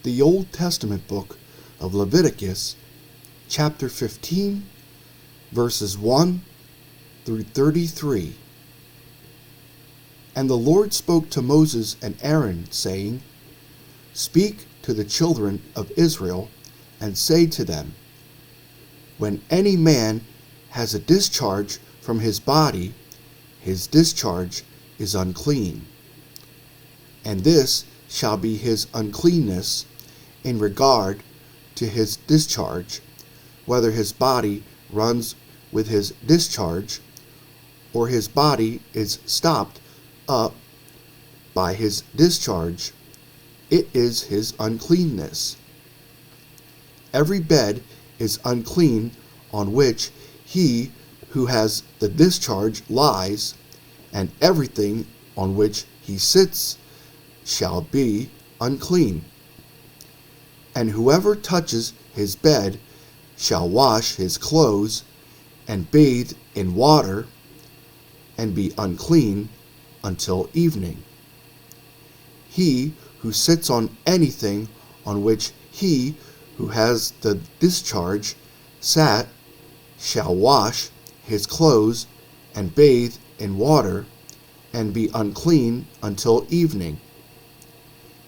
the Old Testament book of Leviticus, chapter 15, verses 1 through 33. And the Lord spoke to Moses and Aaron, saying, Speak to the children of Israel, and say to them, When any man has a discharge from his body, his discharge is unclean. And this shall be his uncleanness in regard to his discharge, whether his body runs with his discharge, or his body is stopped up by his discharge. It is his uncleanness. Every bed is unclean on which he who has the discharge lies, and everything on which he sits shall be unclean. And whoever touches his bed shall wash his clothes and bathe in water, and be unclean until evening. He who sits on anything on which he who has the discharge sat shall wash his clothes and bathe in water, and be unclean until evening.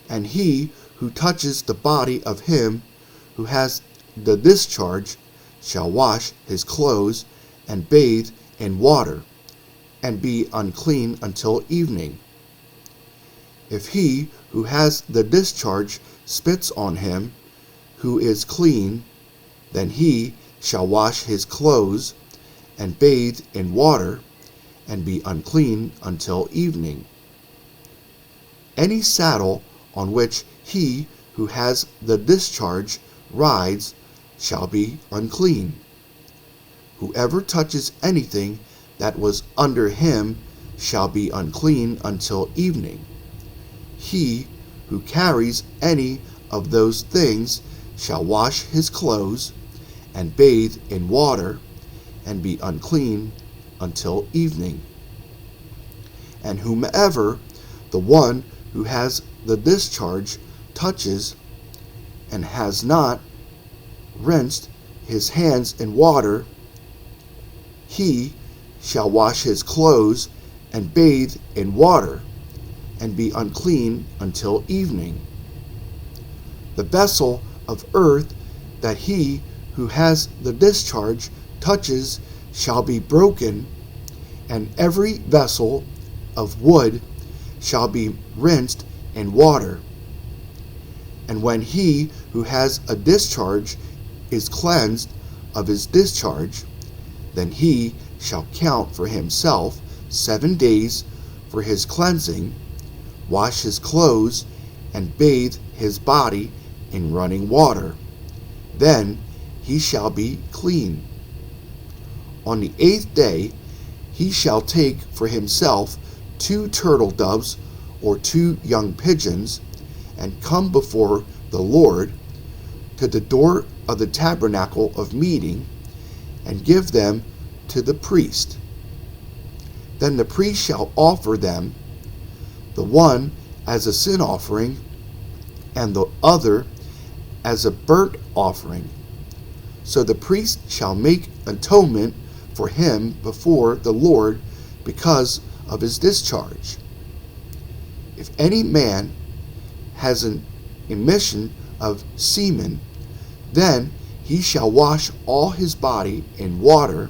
And he who touches the body of him who has the discharge shall wash his clothes and bathe in water, and be unclean until evening. If he who has the discharge spits on him who is clean, then he shall wash his clothes and bathe in water, and be unclean until evening. Any saddle on which he who has the discharge rides shall be unclean. Whoever touches anything that was under him shall be unclean until evening. He who carries any of those things shall wash his clothes and bathe in water, and be unclean until evening. And whomever the one who has the discharge touches and has not rinsed his hands in water, he shall wash his clothes and bathe in water, and be unclean until evening. The vessel of earth that he who has the discharge touches shall be broken, and every vessel of wood shall be rinsed in water. And when he who has a discharge is cleansed of his discharge, then he shall count for himself 7 days for his cleansing, wash his clothes, and bathe his body in running water. Then he shall be clean. On the 8th day he shall take for himself 2 turtle doves or 2 young pigeons, and come before the Lord to the door of the tabernacle of meeting, and give them to the priest. Then the priest shall offer them, the one as a sin offering, and the other as a burnt offering. So the priest shall make atonement for him before the Lord because of his discharge. If any man has an emission of semen, then he shall wash all his body in water,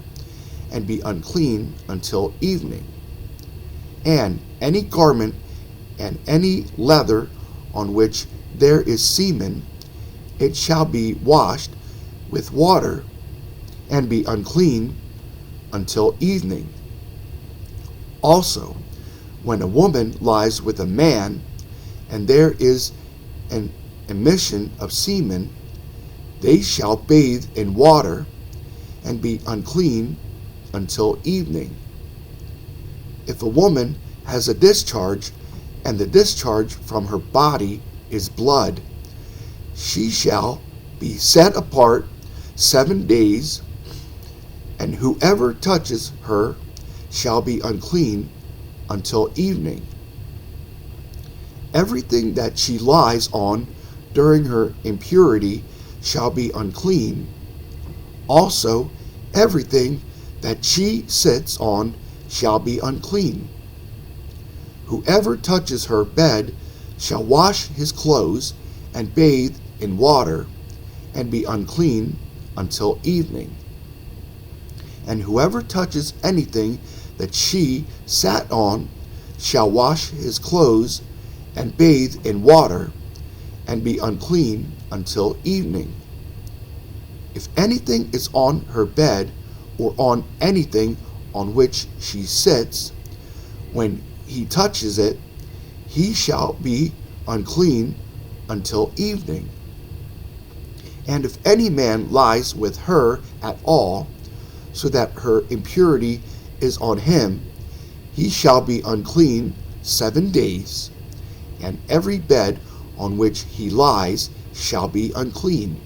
and be unclean until evening. And any garment and any leather on which there is semen, it shall be washed with water, and be unclean until evening. Also, when a woman lies with a man, and there is an emission of semen, they shall bathe in water, and be unclean until evening. If a woman has a discharge, and the discharge from her body is blood, she shall be set apart 7 days, and whoever touches her shall be unclean until evening. Everything that she lies on during her impurity shall be unclean. Also, everything that she sits on shall be unclean. Whoever touches her bed shall wash his clothes and bathe in water, and be unclean until evening. And whoever touches anything that she sat on shall wash his clothes and bathe in water, and be unclean until evening. If anything is on her bed, or on anything on which she sits, when he touches it, he shall be unclean until evening. And if any man lies with her at all, so that her impurity is on him, he shall be unclean 7 days, and every bed on which he lies shall be unclean.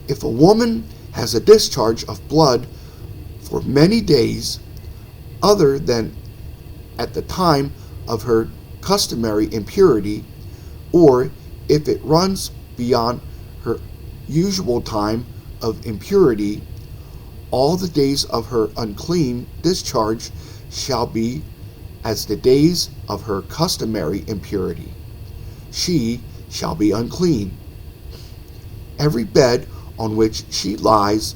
If a woman has a discharge of blood for many days, other than at the time of her customary impurity, or if it runs beyond her usual time of impurity, all the days of her unclean discharge shall be as the days of her customary impurity. She shall be unclean. Every bed on which she lies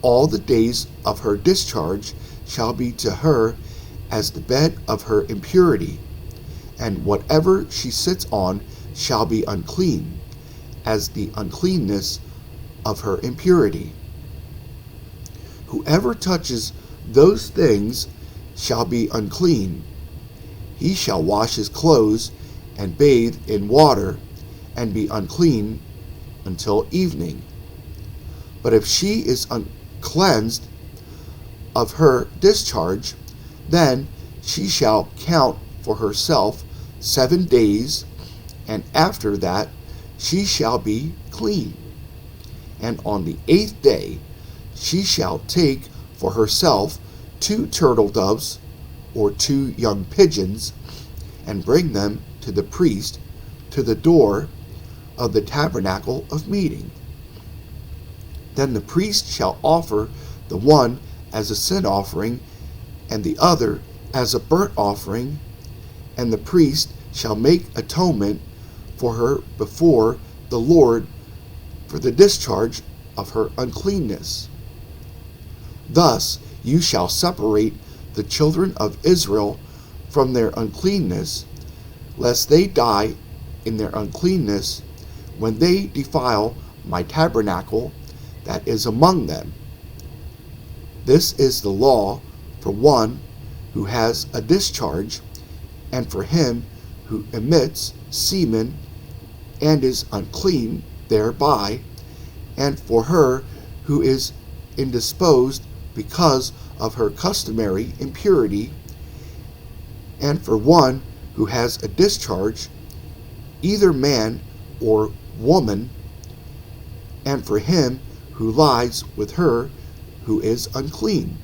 all the days of her discharge shall be to her as the bed of her impurity, and whatever she sits on shall be unclean, as the uncleanness of her impurity. Whoever touches those things shall be unclean. He shall wash his clothes and bathe in water, and be unclean until evening. But if she is cleansed of her discharge, then she shall count for herself 7 days, and after that she shall be clean. And on the 8th day she shall take for herself 2 turtle doves or 2 young pigeons, and bring them to the priest to the door of the tabernacle of meeting. Then the priest shall offer the one as a sin offering, and the other as a burnt offering, and the priest shall make atonement for her before the Lord for the discharge of her uncleanness. Thus you shall separate the children of Israel from their uncleanness, lest they die in their uncleanness when they defile my tabernacle that is among them. This is the law for one who has a discharge, and for him who emits semen and is unclean thereby, and for her who is indisposed because of her customary impurity, and for one who has a discharge, either man or woman, and for him who lies with her who is unclean.